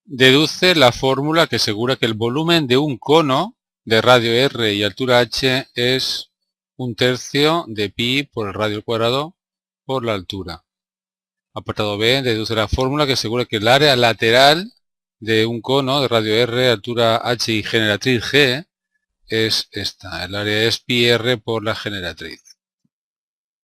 Deduce la fórmula que asegura que el volumen de un cono de radio r y altura h es 1/3 de pi por el radio al cuadrado por la altura. Apartado B, deduce la fórmula que asegura que el área lateral de un cono de radio r, altura h y generatriz g es esta. El área es pi r por la generatriz.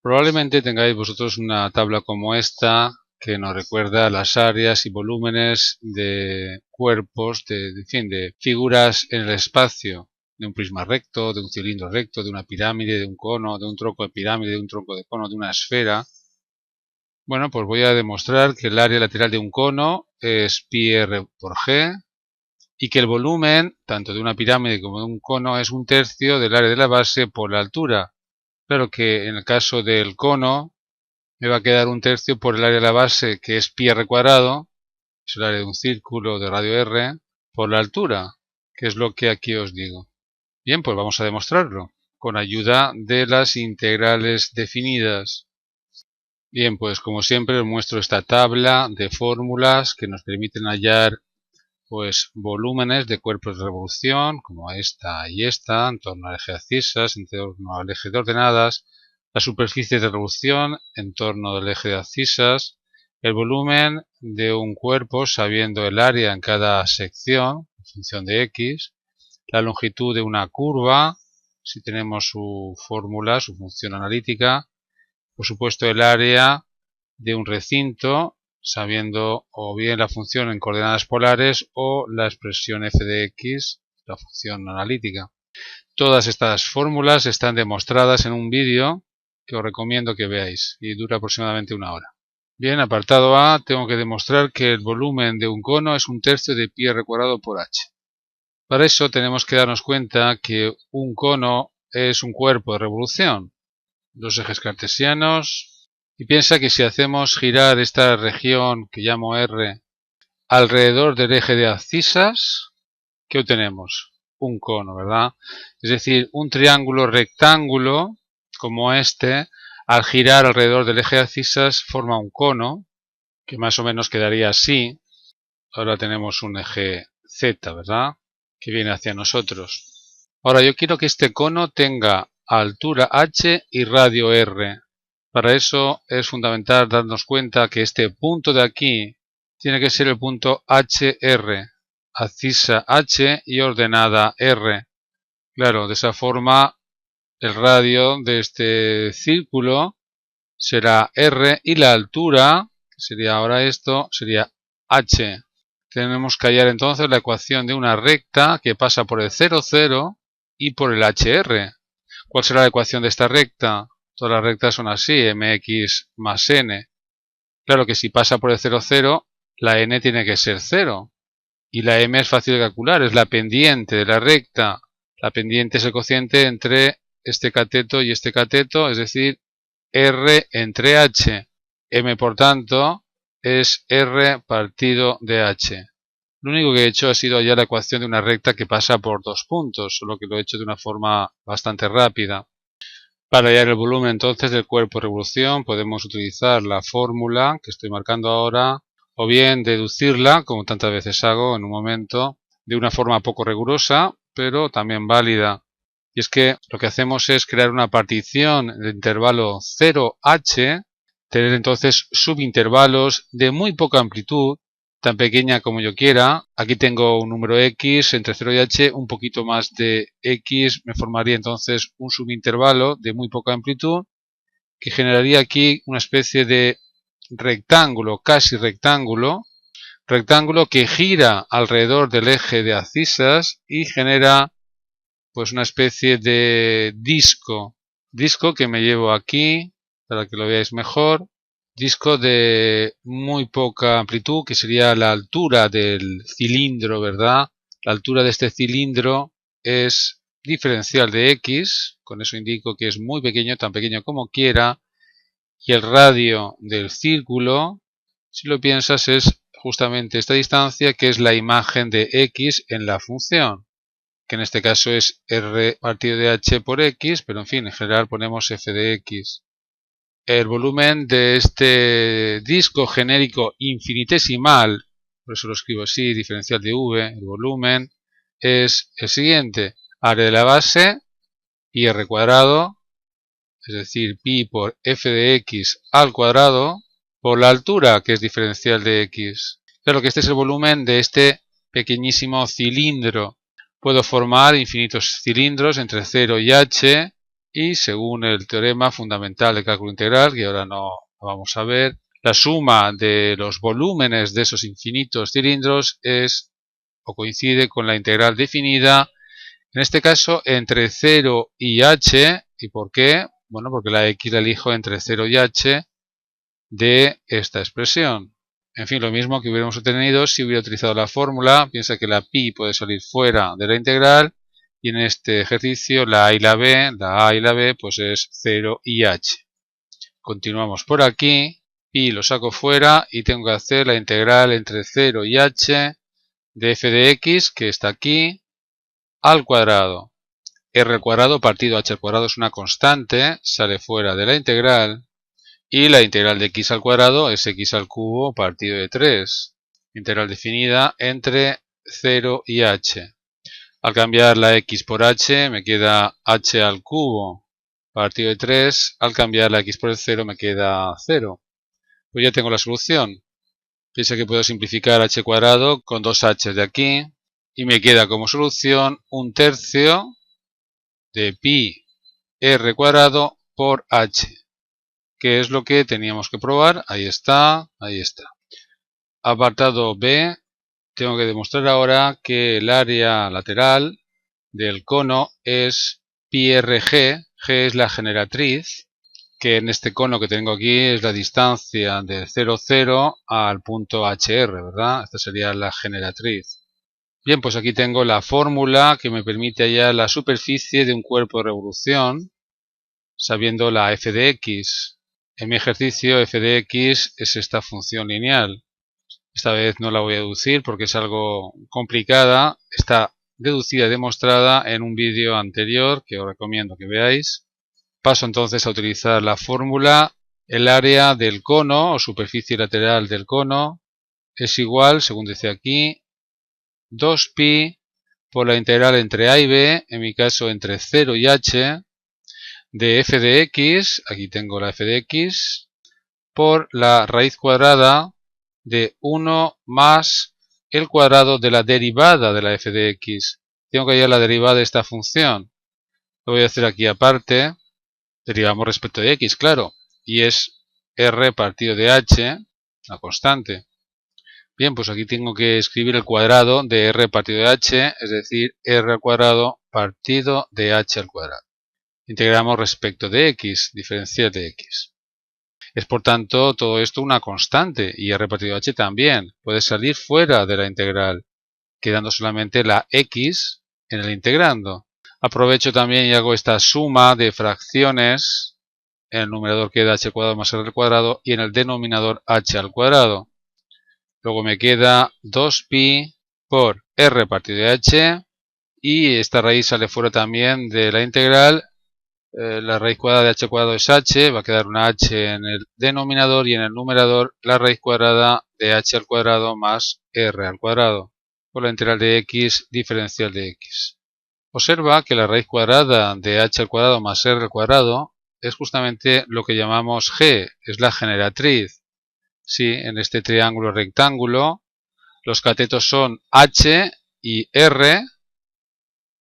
Probablemente tengáis vosotros una tabla como esta que nos recuerda las áreas y volúmenes de cuerpos, de figuras en el espacio, de un prisma recto, de un cilindro recto, de una pirámide, de un cono, de un tronco de pirámide, de un tronco de cono, de una esfera. Bueno, pues voy a demostrar que el área lateral de un cono es pi r por g y que el volumen, tanto de una pirámide como de un cono, es 1/3 del área de la base por la altura. Claro que en el caso del cono me va a quedar 1/3 por el área de la base, que es pi r cuadrado, es el área de un círculo de radio r, por la altura, que es lo que aquí os digo. Bien, pues vamos a demostrarlo, con ayuda de las integrales definidas. Bien, pues como siempre os muestro esta tabla de fórmulas que nos permiten hallar pues volúmenes de cuerpos de revolución, como esta y esta, en torno al eje de abscisas, en torno al eje de ordenadas, la superficie de revolución en torno del eje de abscisas, el volumen de un cuerpo sabiendo el área en cada sección, en función de x, la longitud de una curva, si tenemos su fórmula, su función analítica, por supuesto el área de un recinto, sabiendo o bien la función en coordenadas polares o la expresión f de x, la función analítica. Todas estas fórmulas están demostradas en un vídeo que os recomiendo que veáis y dura aproximadamente 1 hora. Bien, apartado A, tengo que demostrar que el volumen de un cono es 1/3 de pi r cuadrado por h. Para eso tenemos que darnos cuenta que un cono es un cuerpo de revolución, los ejes cartesianos, y piensa que si hacemos girar esta región que llamo R alrededor del eje de abscisas, ¿qué obtenemos? Un cono, ¿verdad? Es decir, un triángulo rectángulo como este, al girar alrededor del eje de abscisas forma un cono, que más o menos quedaría así. Ahora tenemos un eje Z, ¿verdad? Que viene hacia nosotros. Ahora yo quiero que este cono tenga altura h y radio r. Para eso es fundamental darnos cuenta que este punto de aquí tiene que ser el punto HR, abscisa H y ordenada R. Claro, de esa forma el radio de este círculo será R y la altura, que sería ahora esto, sería H. Tenemos que hallar entonces la ecuación de una recta que pasa por el 0, 0 y por el HR. ¿Cuál será la ecuación de esta recta? Todas las rectas son así, mx más n. Claro que si pasa por el 0, 0, la n tiene que ser 0. Y la m es fácil de calcular, es la pendiente de la recta. La pendiente es el cociente entre este cateto y este cateto, es decir, r entre h. M, por tanto, es r partido de h. Lo único que he hecho ha sido hallar la ecuación de una recta que pasa por dos puntos, solo que lo he hecho de una forma bastante rápida. Para hallar el volumen entonces del cuerpo de revolución podemos utilizar la fórmula que estoy marcando ahora o bien deducirla, como tantas veces hago en un momento, de una forma poco rigurosa, pero también válida. Y es que lo que hacemos es crear una partición de intervalo 0h, tener entonces subintervalos de muy poca amplitud, tan pequeña como yo quiera. Aquí tengo un número x entre 0 y h, un poquito más de x me formaría entonces un subintervalo de muy poca amplitud que generaría aquí una especie de rectángulo, casi rectángulo que gira alrededor del eje de abscisas y genera pues una especie de disco que me llevo aquí para que lo veáis mejor. Disco de muy poca amplitud, que sería la altura del cilindro, ¿verdad? La altura de este cilindro es diferencial de x, con eso indico que es muy pequeño, tan pequeño como quiera, y el radio del círculo, si lo piensas, es justamente esta distancia, que es la imagen de x en la función, que en este caso es r partido de h por x, pero en fin, en general ponemos f de x. El volumen de este disco genérico infinitesimal, por eso lo escribo así, diferencial de V, el volumen, es el siguiente, área de la base, pi r cuadrado, es decir, pi por f de x al cuadrado, por la altura, que es diferencial de x. Claro que este es el volumen de este pequeñísimo cilindro. Puedo formar infinitos cilindros entre 0 y h, y según el teorema fundamental de cálculo integral, que ahora no vamos a ver, la suma de los volúmenes de esos infinitos cilindros es o coincide con la integral definida, en este caso entre 0 y h. ¿Y por qué? Bueno, porque la x la elijo entre 0 y h de esta expresión. En fin, lo mismo que hubiéramos obtenido si hubiera utilizado la fórmula. Piensa que la pi puede salir fuera de la integral, y en este ejercicio la a y la b, pues es 0 y h. Continuamos por aquí, pi lo saco fuera y tengo que hacer la integral entre 0 y h de f de x, que está aquí, al cuadrado. R al cuadrado partido h al cuadrado es una constante, sale fuera de la integral. Y la integral de x al cuadrado es x al cubo partido de 3. Integral definida entre 0 y h. Al cambiar la x por h me queda h al cubo partido de 3. Al cambiar la x por el 0 me queda 0. Pues ya tengo la solución. Piensa que puedo simplificar h cuadrado con 2h de aquí. Y me queda como solución 1/3 de pi r cuadrado por h. ¿Qué es lo que teníamos que probar? Ahí está, ahí está. Apartado B, tengo que demostrar ahora que el área lateral del cono es pi r g. G es la generatriz, que en este cono que tengo aquí es la distancia de 0, 0 al punto HR, ¿verdad? Esta sería la generatriz. Bien, pues aquí tengo la fórmula que me permite hallar la superficie de un cuerpo de revolución, sabiendo la f de x. En mi ejercicio f de x es esta función lineal. Esta vez no la voy a deducir porque es algo complicada. Está deducida y demostrada en un vídeo anterior que os recomiendo que veáis. Paso entonces a utilizar la fórmula. El área del cono o superficie lateral del cono es igual, según dice aquí, 2pi por la integral entre a y b, en mi caso entre 0 y h, de f de x, aquí tengo la f de x, por la raíz cuadrada de 1 más el cuadrado de la derivada de la f de x. Tengo que hallar la derivada de esta función. Lo voy a hacer aquí aparte. Derivamos respecto de x, claro. Y es r partido de h, la constante. Bien, pues aquí tengo que escribir el cuadrado de r partido de h, es decir, r al cuadrado partido de h al cuadrado. Integramos respecto de x, diferencial de x. Es por tanto todo esto una constante, y r partido de h también. Puede salir fuera de la integral, quedando solamente la x en el integrando. Aprovecho también y hago esta suma de fracciones. En el numerador queda h cuadrado más r al cuadrado y en el denominador h al cuadrado. Luego me queda 2pi por r partido de h, y esta raíz sale fuera también de la integral. La raíz cuadrada de h cuadrado es h, va a quedar una h en el denominador, y en el numerador la raíz cuadrada de h al cuadrado más r al cuadrado, por la integral de x diferencial de x. Observa que la raíz cuadrada de h al cuadrado más r al cuadrado es justamente lo que llamamos g, es la generatriz. Sí, en este triángulo rectángulo los catetos son h y r,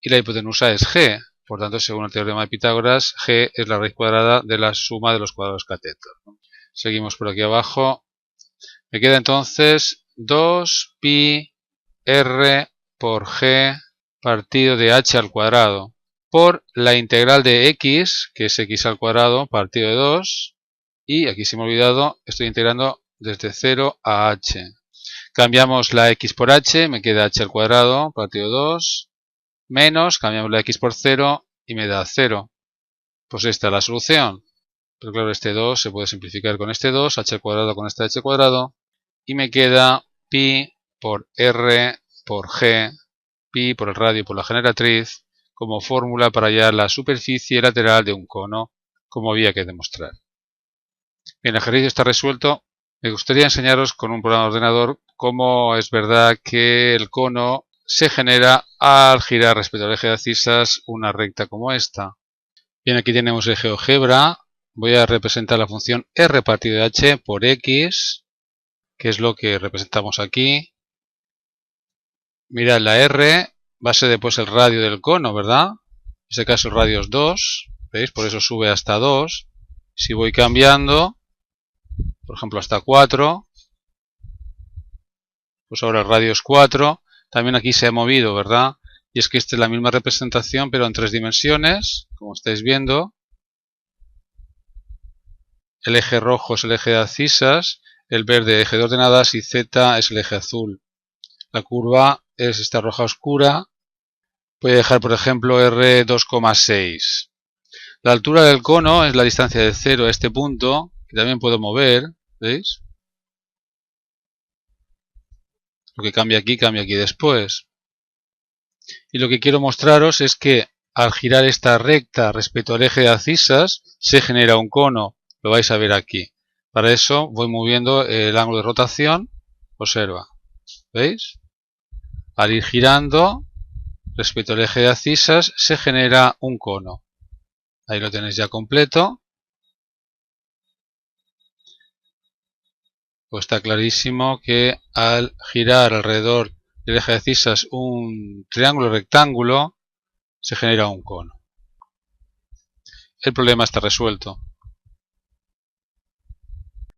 y la hipotenusa es g. Por tanto, según el teorema de Pitágoras, g es la raíz cuadrada de la suma de los cuadrados catetos. Seguimos por aquí abajo. Me queda entonces 2pi r por g partido de h al cuadrado por la integral de x, que es x al cuadrado partido de 2. Y aquí se me ha olvidado, estoy integrando desde 0 a h. Cambiamos la x por h, me queda h al cuadrado partido de 2. Menos, cambiamos la x por 0 y me da 0. Pues esta es la solución. Pero claro, este 2 se puede simplificar con este 2, h al cuadrado con este h al cuadrado. Y me queda pi por r por g, pi por el radio y por la generatriz, como fórmula para hallar la superficie lateral de un cono, como había que demostrar. Bien, el ejercicio está resuelto. Me gustaría enseñaros con un programa de ordenador cómo es verdad que el cono se genera al girar respecto al eje de abscisas una recta como esta. Bien, aquí tenemos el GeoGebra. Voy a representar la función r partido de h por x, que es lo que representamos aquí. Mirad, la r va a ser después el radio del cono, ¿verdad? En este caso el radio es 2, ¿veis? Por eso sube hasta 2. Si voy cambiando, por ejemplo hasta 4, pues ahora el radio es 4. También aquí se ha movido, ¿verdad? Y es que esta es la misma representación, pero en 3 dimensiones, como estáis viendo. El eje rojo es el eje de abscisas, el verde eje de ordenadas y z es el eje azul. La curva es esta roja oscura. Voy a dejar, por ejemplo, r 2,6. La altura del cono es la distancia de 0 a este punto, que también puedo mover, ¿veis? Lo que cambia aquí después. Y lo que quiero mostraros es que al girar esta recta respecto al eje de abscisas se genera un cono. Lo vais a ver aquí. Para eso voy moviendo el ángulo de rotación. Observa. ¿Veis? Al ir girando respecto al eje de abscisas se genera un cono. Ahí lo tenéis ya completo. Pues está clarísimo que al girar alrededor del eje de abscisas un triángulo rectángulo se genera un cono. El problema está resuelto.